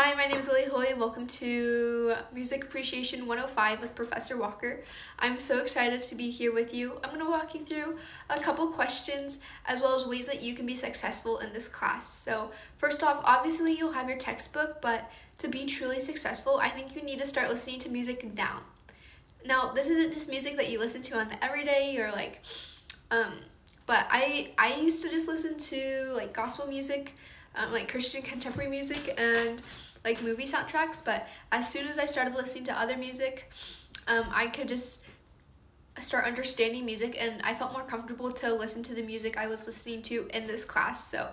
Hi, my name is Haughee. Welcome to Music Appreciation 105 with Professor Walker. I'm so excited to be here with you. I'm going to walk you through a couple questions as well as ways that you can be successful in this class. So first off, obviously you'll have your textbook, but to be truly successful, I think you need to start listening to music down. Now, this isn't just music that you listen to on the everyday or but I used to just listen to like gospel music, like Christian contemporary music and like movie soundtracks, but as soon as I started listening to other music, I could just start understanding music, and I felt more comfortable to listen to the music I was listening to in this class. So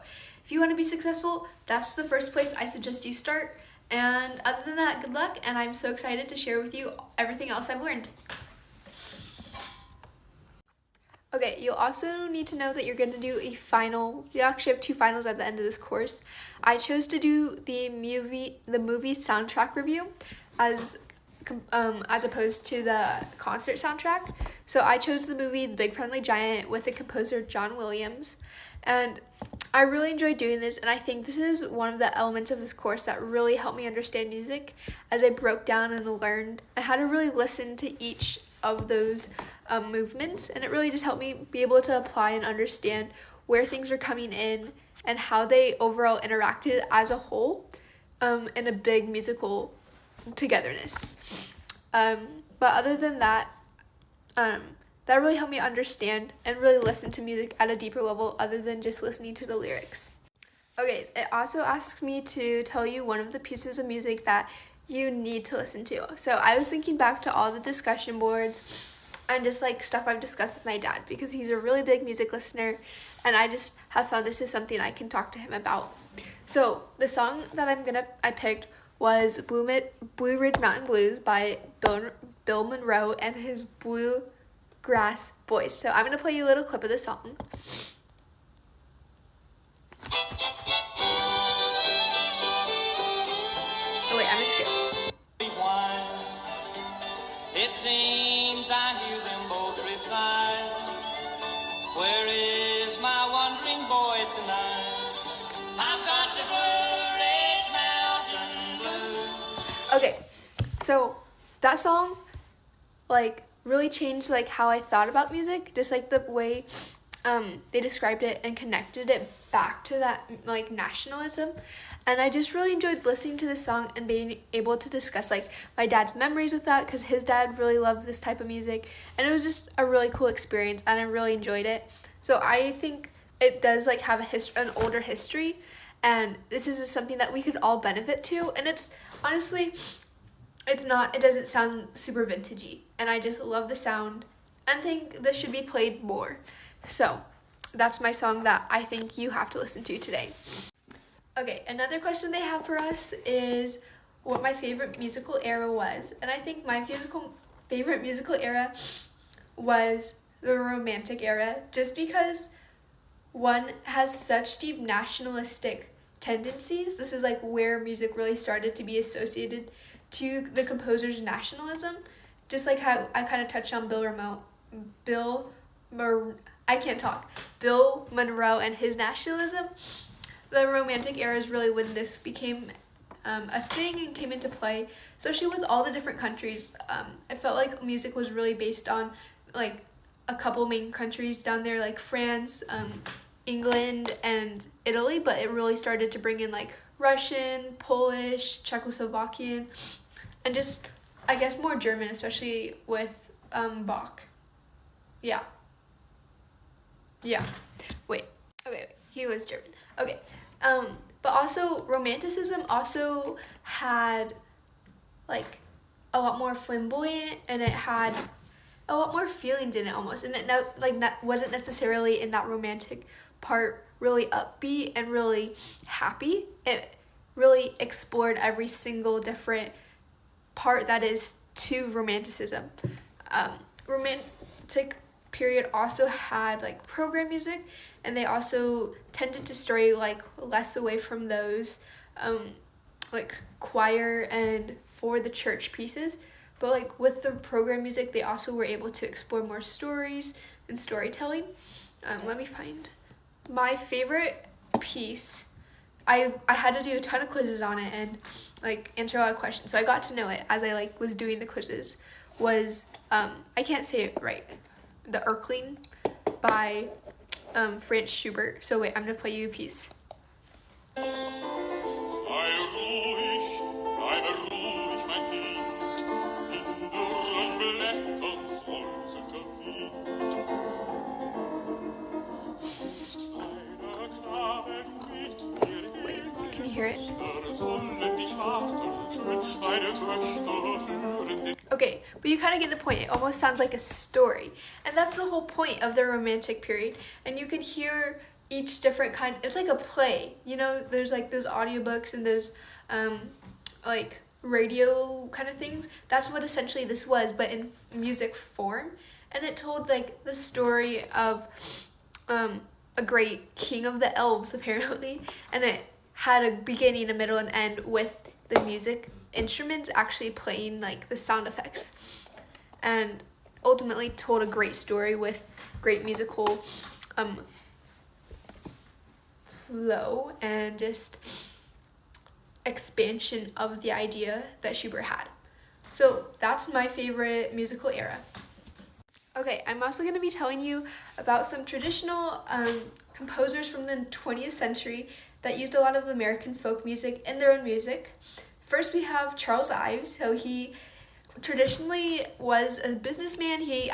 if you want to be successful, that's the first place I suggest you start. And other than that, good luck, and I'm so excited to share with you everything else I've learned. Okay, you'll also need to know that you're going to do a final. You actually have two finals at the end of this course. I chose to do the movie soundtrack review as opposed to the concert soundtrack. So I chose the movie The Big Friendly Giant with the composer John Williams, and I really enjoyed doing this, and I think this is one of the elements of this course that really helped me understand music as I broke down and learned and how to really listen to each of those movements, and it really just helped me be able to apply and understand where things are coming in and how they overall interacted as a whole in a big musical togetherness. But other than that, that really helped me understand and really listen to music at a deeper level other than just listening to the lyrics. Okay, it also asks me to tell you one of the pieces of music that you need to listen to. So I was thinking back to all the discussion boards and just like stuff I've discussed with my dad, because he's a really big music listener, and I just have found this is something I can talk to him about. So the song that I picked was Blue Ridge Mountain Blues by Bill Monroe and his Bluegrass Boys. So I'm gonna play you a little clip of the song. Oh wait, I'm gonna skip. It seems I hear them both recite. Where is my wandering boy tonight? I've got the Blue Ridge Mountain Blues. Okay, so that song like really changed like how I thought about music, just like the way they described it and connected it back to that like nationalism. And I just really enjoyed listening to this song and being able to discuss like my dad's memories with that, because his dad really loved this type of music, and it was just a really cool experience and I really enjoyed it. So I think it does like have an older history, and this is something that we could all benefit to, and it's honestly it doesn't sound super vintagey, and I just love the sound and think this should be played more. So that's my song that I think you have to listen to today. Okay, another question they have for us is what my favorite musical era was. And I think my favorite musical era was the Romantic era, just because one has such deep nationalistic tendencies. This is like where music really started to be associated to the composer's nationalism. Just like how I kind of touched on Bill Monroe and his nationalism. The Romantic era is really when this became a thing and came into play, especially with all the different countries. I felt like music was really based on like a couple main countries down there, like France, England, and Italy, but it really started to bring in like Russian, Polish, Czechoslovakian, and just I guess more German, especially with Bach. Yeah. Wait, he was German. Okay, but also Romanticism also had like a lot more flamboyant, and it had a lot more feelings in it almost, and it wasn't necessarily in that romantic part really upbeat and really happy. It really explored every single different part that is to Romanticism. Romantic period also had like program music, and they also tended to stray like less away from those like choir and for the church pieces, but like with the program music they also were able to explore more stories and storytelling. Let me find my favorite piece. I had to do a ton of quizzes on it, and like answer a lot of questions. So I got to know it as I like was doing the quizzes. Was I can't say it right. The Erkling by Franz Schubert. So wait, I'm gonna play you a piece. Sei ruhig, bleibe ruhig, mein Kind, in dürren Blättern säuselt Wind. Ist feiner Knabe, du mit mir gehen, Can you hear it? sollen dich warten, schön meine Töchter führen den. Okay, but you kind of get the point. It almost sounds like a story. And that's the whole point of the Romantic period. And you can hear each different kind. It's like a play. You know, there's like those audiobooks and those like radio kind of things. That's what essentially this was, but in music form. And it told like the story of a great king of the elves, apparently. And it had a beginning, a middle, and end with the music instruments actually playing like the sound effects, and ultimately told a great story with great musical flow and just expansion of the idea that Schubert had. So that's my favorite musical era. Okay, I'm also going to be telling you about some traditional composers from the 20th century that used a lot of American folk music in their own music. First, we have Charles Ives. So he traditionally was a businessman. He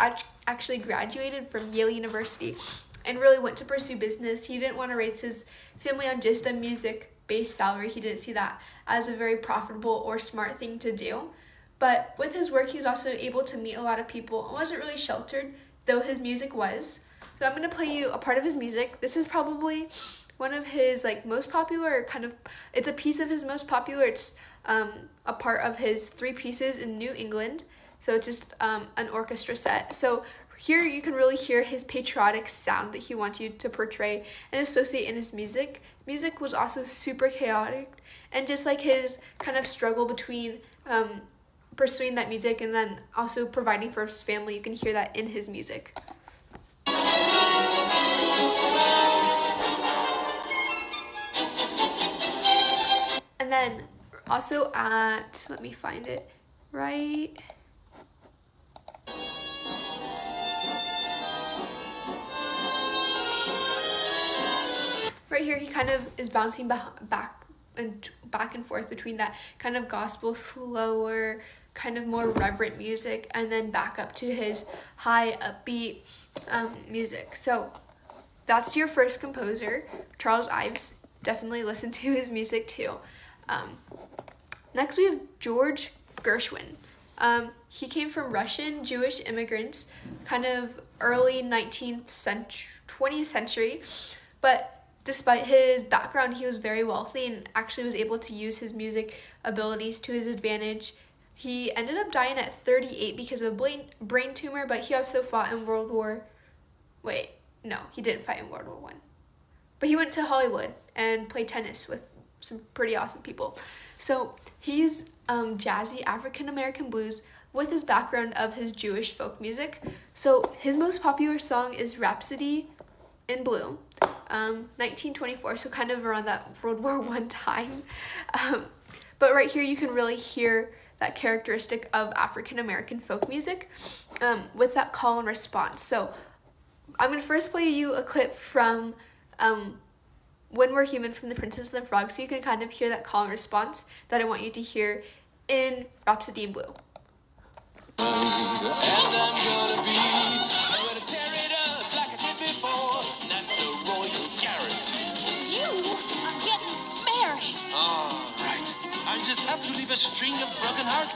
actually graduated from Yale University and really went to pursue business. He didn't want to raise his family on just a music-based salary. He didn't see that as a very profitable or smart thing to do. But with his work, he was also able to meet a lot of people and wasn't really sheltered, though his music was. So I'm going to play you a part of his music. This is probably one of his like most popular, it's a piece of his most popular. It's a part of his 3 pieces in New England. So it's just an orchestra set. So here you can really hear his patriotic sound that he wants you to portray and associate in his music. Music was also super chaotic, and just like his kind of struggle between pursuing that music and then also providing for his family, you can hear that in his music. And then also let me find it, right here, he kind of is bouncing back and forth between that kind of gospel, slower, kind of more reverent music, and then back up to his high, upbeat music. So that's your first composer, Charles Ives. Definitely listen to his music too. Next we have George Gershwin. He came from Russian Jewish immigrants, kind of early 20th century, but despite his background, he was very wealthy and actually was able to use his music abilities to his advantage. He ended up dying at 38 because of a brain tumor, but he also fought in he didn't fight in World War I. But he went to Hollywood and played tennis with some pretty awesome people. So he's jazzy African-American blues with his background of his Jewish folk music. So his most popular song is Rhapsody in Blue, 1924, so kind of around that World War I time. But right here you can really hear that characteristic of African-American folk music with that call and response. So I'm going to first play you a clip from When We're Human from The Princess and the Frog, so you can kind of hear that call and response that I want you to hear in Rhapsody in Blue. And I'm gonna tear it up like I did before. That's a royal guarantee. You are getting married. All right. I just have to leave a string of broken hearts.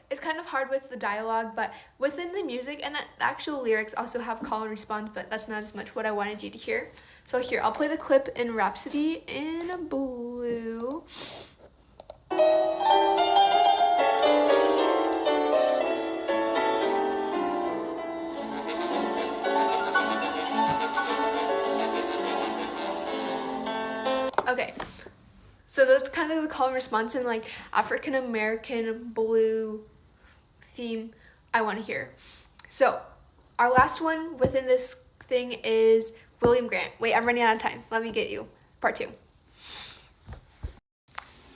It's kind of hard with the dialogue, but within the music and the actual lyrics also have call and response, but that's not as much what I wanted you to hear. So here, I'll play the clip in Rhapsody in Blue. Okay, so that's kind of the call and response and like African-American blue theme I want to hear. So our last one within this thing is William Grant. Wait, I'm running out of time. Let me get you part 2.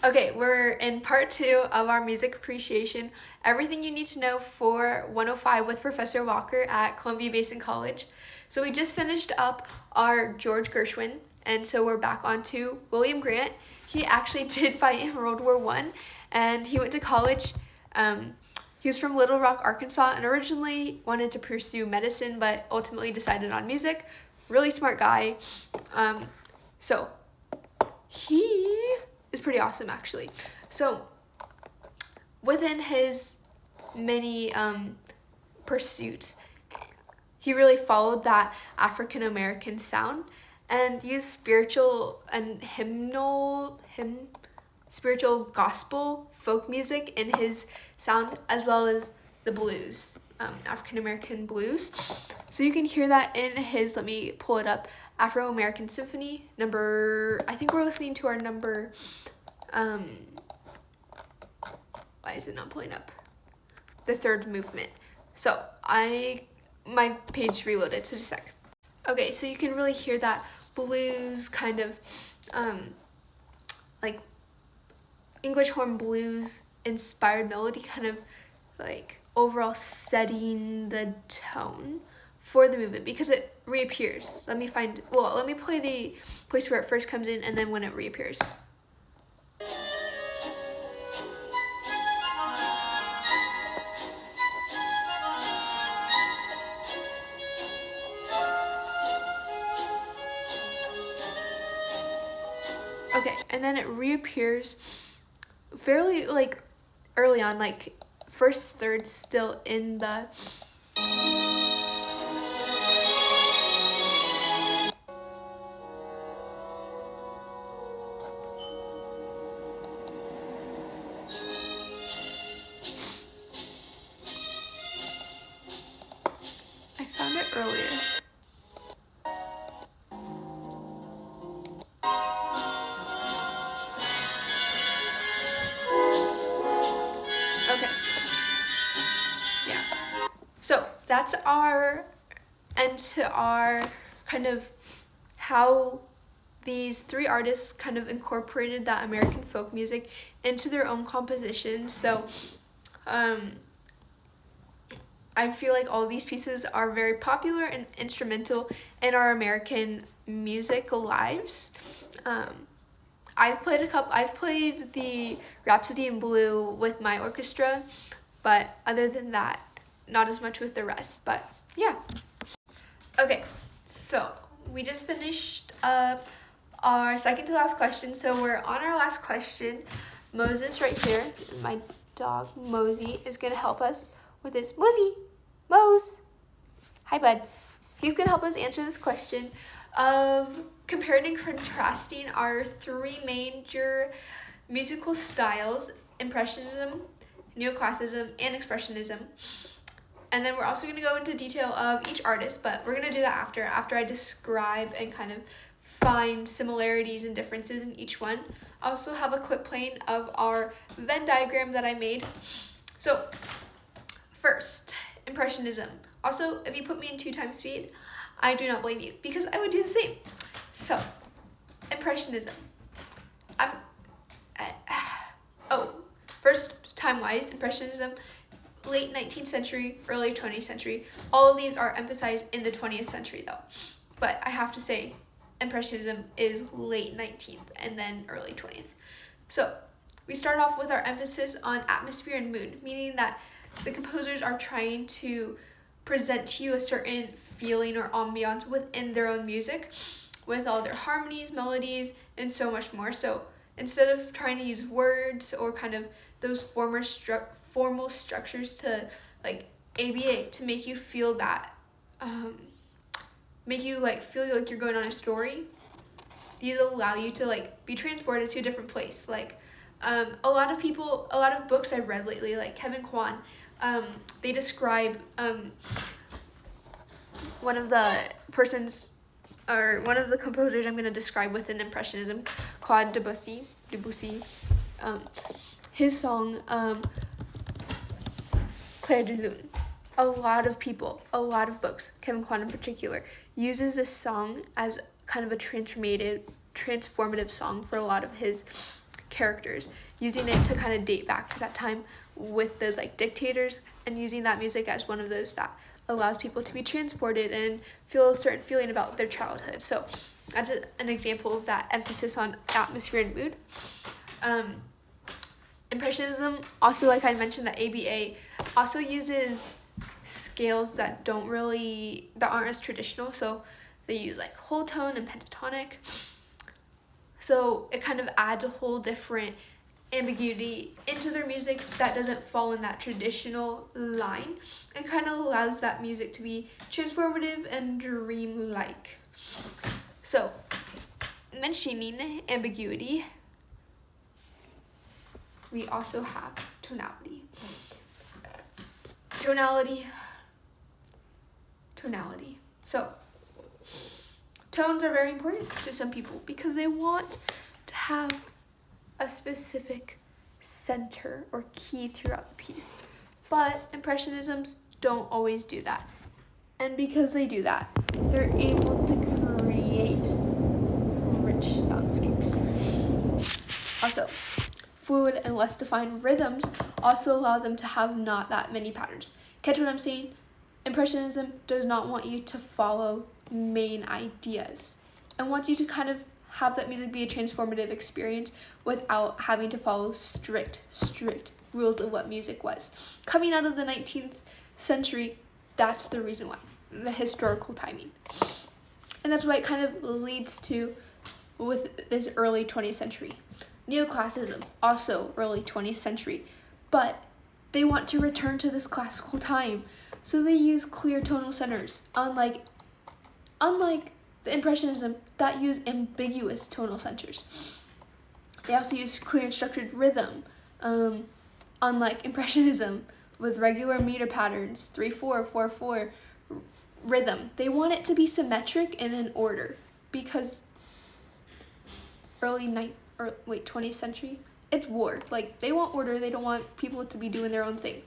Okay, we're in part 2 of our music appreciation. Everything you need to know for 105 with Professor Walker at Columbia Basin College. So we just finished up our George Gershwin, and so we're back on to William Grant. He actually did fight in World War I, and he went to college. He was from Little Rock, Arkansas, and originally wanted to pursue medicine, but ultimately decided on music. Really smart guy. So he is pretty awesome, actually. So within his many pursuits, he really followed that African American sound and used spiritual and spiritual gospel folk music in his sound, as well as the blues, African American blues. So you can hear that in his, let me pull it up, Afro American Symphony number, I think we're listening to our number, why is it not pulling up? The third movement. So my page reloaded, so just a sec. Okay, so you can really hear that blues kind of, like English horn blues inspired melody, kind of like overall setting the tone for the movement because it reappears. Let me play the place where it first comes in and then when it reappears. Okay, and then it reappears fairly like early on, like first third still in the I found it earlier. Okay. Yeah. So that's our end to our kind of how these three artists kind of incorporated that American folk music into their own compositions. So I feel like all these pieces are very popular and instrumental in our American music lives. I've played the Rhapsody in Blue with my orchestra, but other than that, not as much with the rest, but yeah. Okay, so we just finished up our second to last question, so we're on our last question. Moses right here, my dog Mosey, is gonna help us with this. Mose, hi bud. He's gonna help us answer this question of comparing and contrasting our three major musical styles: Impressionism, Neoclassicism, and Expressionism. And then we're also going to go into detail of each artist, but we're going to do that after I describe and kind of find similarities and differences in each one. I also have a clip playing of our Venn diagram that I made. So first, Impressionism. Also, if you put me in 2 times speed, I do not blame you because I would do the same. So, Impressionism. First time-wise, Impressionism, late 19th century, early 20th century. All of these are emphasized in the 20th century though. But I have to say, Impressionism is late 19th and then early 20th. So, we start off with our emphasis on atmosphere and mood, meaning that the composers are trying to present to you a certain feeling or ambiance within their own music, with all their harmonies, melodies, and so much more. So instead of trying to use words or kind of those formal structures to like ABA to make you feel that, make you like feel like you're going on a story, these allow you to like be transported to a different place. Like a lot of books I've read lately, like Kevin Kwan, they describe one of the composers I'm going to describe within Impressionism, Claude Debussy, his song, Clair de Lune. A lot of books, Kevin Kwan in particular, uses this song as kind of a transformative song for a lot of his characters, using it to kind of date back to that time with those like dictators, and using that music as one of those that allows people to be transported and feel a certain feeling about their childhood. So that's an example of that emphasis on atmosphere and mood. Impressionism, also, like I mentioned, the ABA also uses scales that aren't as traditional. So they use like whole tone and pentatonic. So it kind of adds a whole different ambiguity into their music that doesn't fall in that traditional line, and kind of allows that music to be transformative and dreamlike. So, mentioning ambiguity, we also have tonality. Tonality. So, tones are very important to some people because they want to have a specific center or key throughout the piece. But impressionisms don't always do that. And because they do that, they're able to create rich soundscapes. Also, fluid and less defined rhythms also allow them to have not that many patterns. Catch what I'm saying? Impressionism does not want you to follow main ideas and wants you to kind of have that music be a transformative experience without having to follow strict rules of what music was. Coming out of the 19th century, that's the reason why, the historical timing. And that's why it kind of leads to, with this early 20th century. Neoclassicism, also early 20th century, but they want to return to this classical time, so they use clear tonal centers, unlike the Impressionism that use ambiguous tonal centers. They also use clear and structured rhythm, unlike Impressionism with regular meter patterns, 3/4, 4/4 rhythm. They want it to be symmetric and in order, because 20th century, it's war. Like, they want order, they don't want people to be doing their own thing.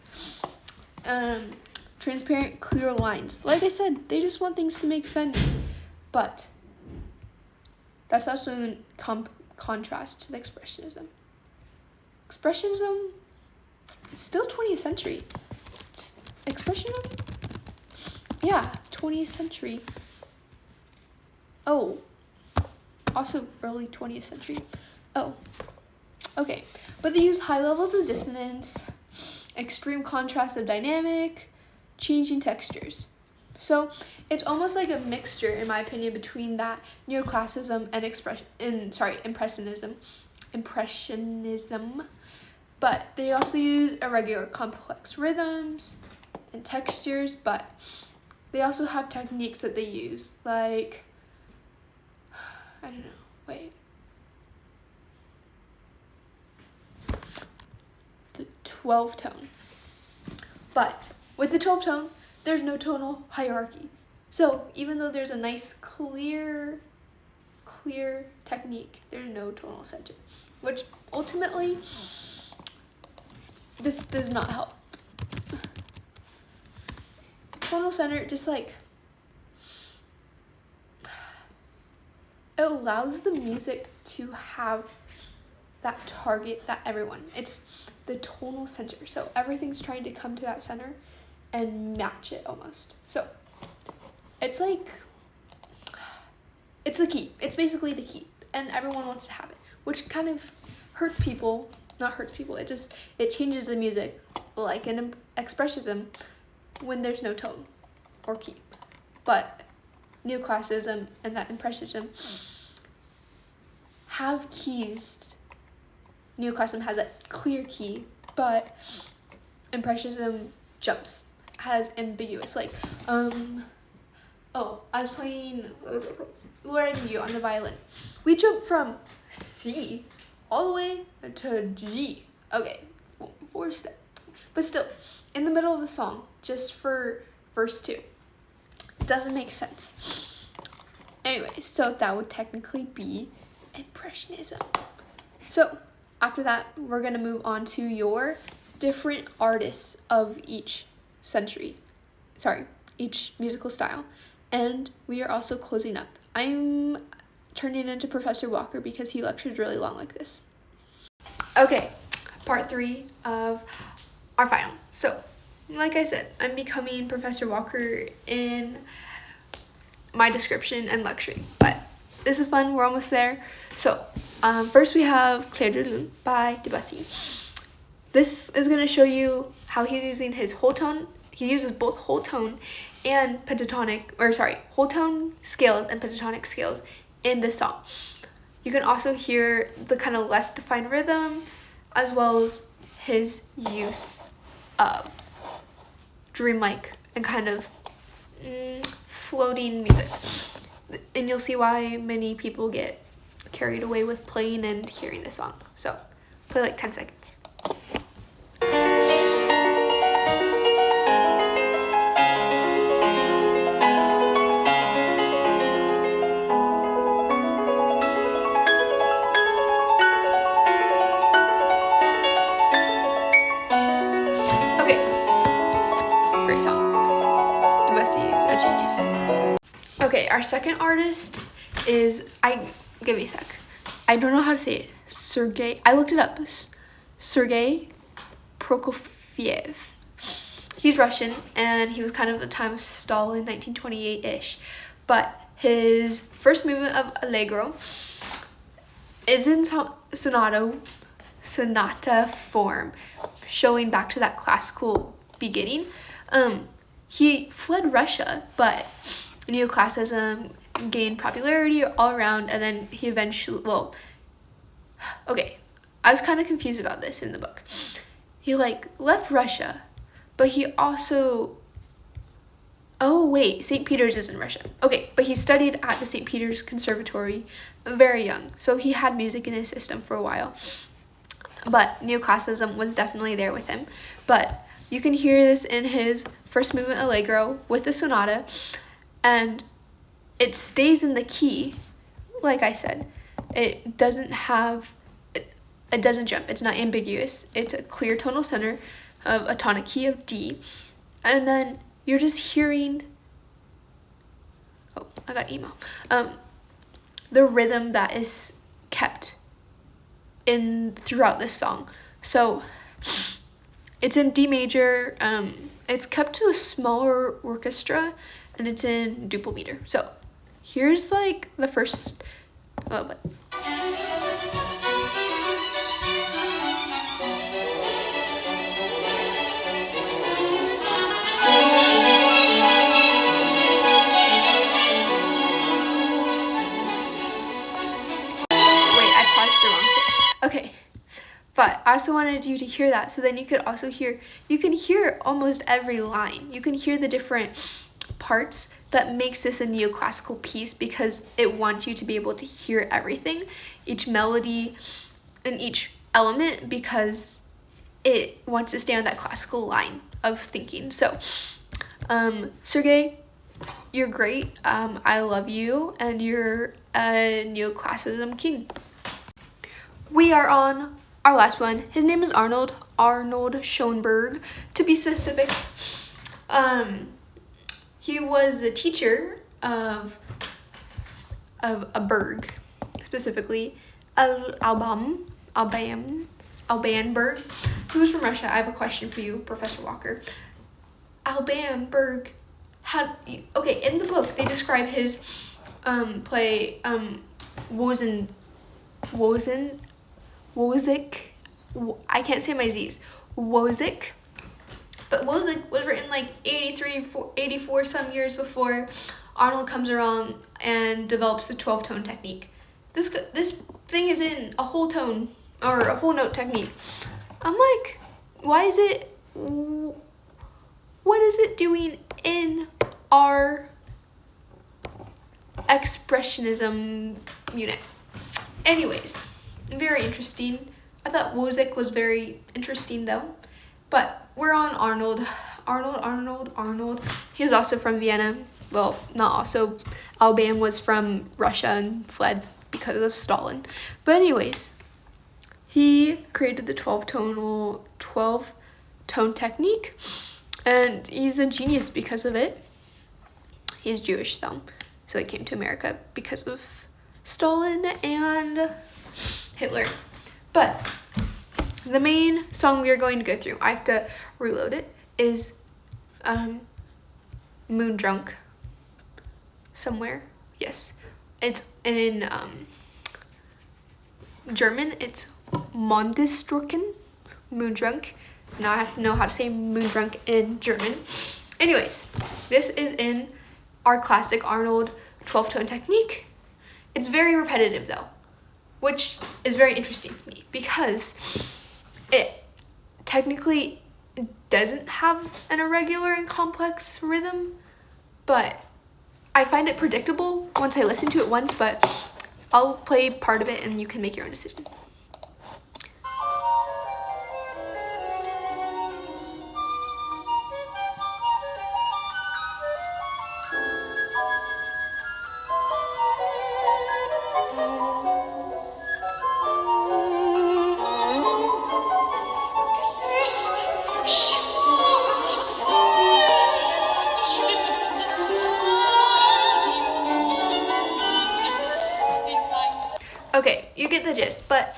Transparent, clear lines. Like I said, they just want things to make sense. But that's also in contrast to the Expressionism. Expressionism is still 20th century. Expressionism? Yeah, 20th century. Oh, also early 20th century. Oh, okay. But they use high levels of dissonance, extreme contrast of dynamic, changing textures. So it's almost like a mixture, in my opinion, between that neoclassicism and impressionism. But they also use irregular, complex rhythms and textures, but they also have techniques that they use, like, I don't know, wait. The 12 tone. But with the 12 tone, there's no tonal hierarchy. So even though there's a nice clear technique, there's no tonal center, which ultimately this does not help. Tonal center, just like, it allows the music to have that target, that everyone, it's the tonal center. So everything's trying to come to that center and match it almost. So it's like, it's the key. It's basically the key, and everyone wants to have it, which kind of it changes the music, like in Expressionism when there's no tone or key. But Neoclassicism and that Impressionism have keys. Neoclassicism has a clear key, but Impressionism jumps, has ambiguous, like, I was playing, what did I do on the violin? We jumped from C all the way to G. Okay, 4 step. But still, in the middle of the song, just for verse 2. Doesn't make sense. Anyway, so that would technically be Impressionism. So, after that, we're going to move on to your different artists of each musical style. And we are also closing up. I'm turning into Professor Walker because he lectures really long like this. Okay, part 3 of our final. So, like I said, I'm becoming Professor Walker in my description and lecturing, but this is fun. We're almost there. So, first we have Clair de Lune by Debussy. This is going to show you how he's using his whole tone. He uses both whole tone and whole tone scales and pentatonic scales in this song. You can also hear the kind of less defined rhythm, as well as his use of dreamlike and kind of floating music. And you'll see why many people get carried away with playing and hearing this song. So, play like 10 seconds. Great song. Debussy is a genius. Okay, our second artist is, give me a sec. I don't know how to say it. Sergei, I looked it up. Sergei Prokofiev. He's Russian, and he was kind of at the time of Stalin, 1928-ish. But his first movement of Allegro is in sonata form, showing back to that classical beginning. He fled Russia, but neoclassicism gained popularity all around, and then he eventually, I was kind of confused about this in the book. He left Russia, but he also, St. Peter's is in Russia. Okay, but he studied at the St. Peter's Conservatory very young, so he had music in his system for a while. But neoclassicism was definitely there with him. But you can hear this in his first movement Allegro with the sonata, and it stays in the key, like I said. It doesn't jump. It's not ambiguous. It's a clear tonal center of a tonic key of D. And then you're just hearing, I got email. The rhythm that is kept in throughout this song. So it's in D major. It's kept to a smaller orchestra, and it's in duple meter. So here's the first little bit. Okay, but I also wanted you to hear that, so then you can hear almost every line. You can hear the different parts that makes this a neoclassical piece, because it wants you to be able to hear everything, each melody and each element, because it wants to stay on that classical line of thinking. So, Sergei, you're great. I love you, and you're a neoclassicism king. We are on our last one. His name is Arnold Schoenberg, to be specific. He was the teacher of a Berg, specifically Alban Berg, who's from Russia. I have a question for you, Professor Walker. Alban Berg in the book they describe his play Wozik. I can't say my Z's. Wozik. But Wozik was written 84 some years before Arnold comes around and develops the 12-tone technique. This thing is in a whole tone or a whole note technique. I'm like, what is it doing in our expressionism unit? Anyways, very interesting. I thought Wozik was very interesting though. But we're on Arnold. He was also from Vienna. Well, not also. Alban was from Russia and fled because of Stalin. But anyways, he created the 12-tone technique, and he's a genius because of it. He's Jewish though, so he came to America because of Stalin and Hitler. But the main song we are going to go through, I have to reload it, is Moon Drunk. Somewhere. Yes. It's in German, it's Mondesdrucken, Moon Drunk. So now I have to know how to say Moon Drunk in German. Anyways, this is in our classic Arnold 12-tone technique. It's very repetitive though, which is very interesting to me because it technically doesn't have an irregular and complex rhythm, but I find it predictable once I listen to it once, but I'll play part of it and you can make your own decision. Okay, you get the gist, but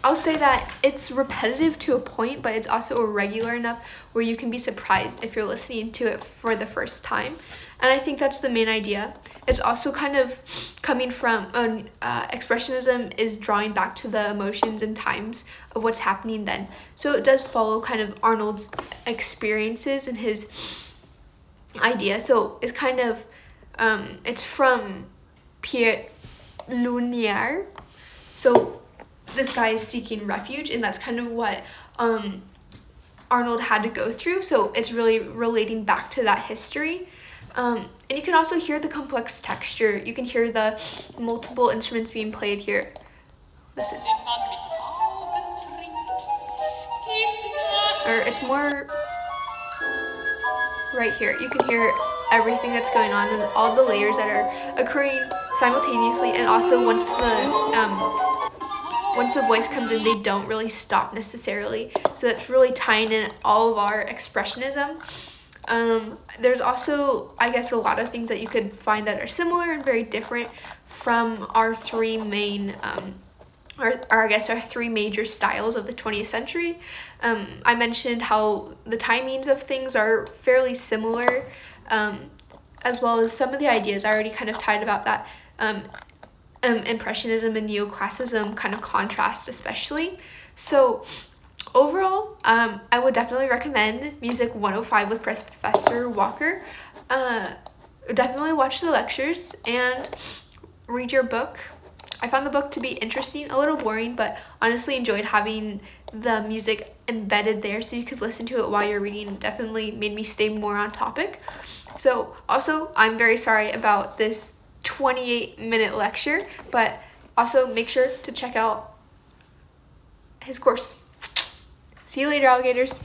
I'll say that it's repetitive to a point, but it's also irregular enough where you can be surprised if you're listening to it for the first time. And I think that's the main idea. It's also kind of coming from expressionism is drawing back to the emotions and times of what's happening then. So it does follow kind of Arnold's experiences and his idea. So it's kind of it's from Pierre Lumiere. So this guy is seeking refuge, and that's kind of what Arnold had to go through. So it's really relating back to that history. And you can also hear the complex texture. You can hear the multiple instruments being played here. Listen. Or it's more right here. You can hear everything that's going on and all the layers that are occurring simultaneously, and also once the voice comes in, they don't really stop necessarily. So that's really tying in all of our expressionism. There's also, I guess, a lot of things that you could find that are similar and very different from our three main our three major styles of the 20th century. I mentioned how the timings of things are fairly similar, as well as some of the ideas I already kind of tied about that. Impressionism and neoclassicism kind of contrast especially. So overall, I would definitely recommend MUSC105 with Professor Walker. Definitely watch the lectures and read your book. I found the book to be interesting, a little boring, but honestly enjoyed having the music embedded there so you could listen to it while you're reading. It definitely made me stay more on topic. So also, I'm very sorry about this 28-minute lecture, but also make sure to check out his course. See you later, alligators.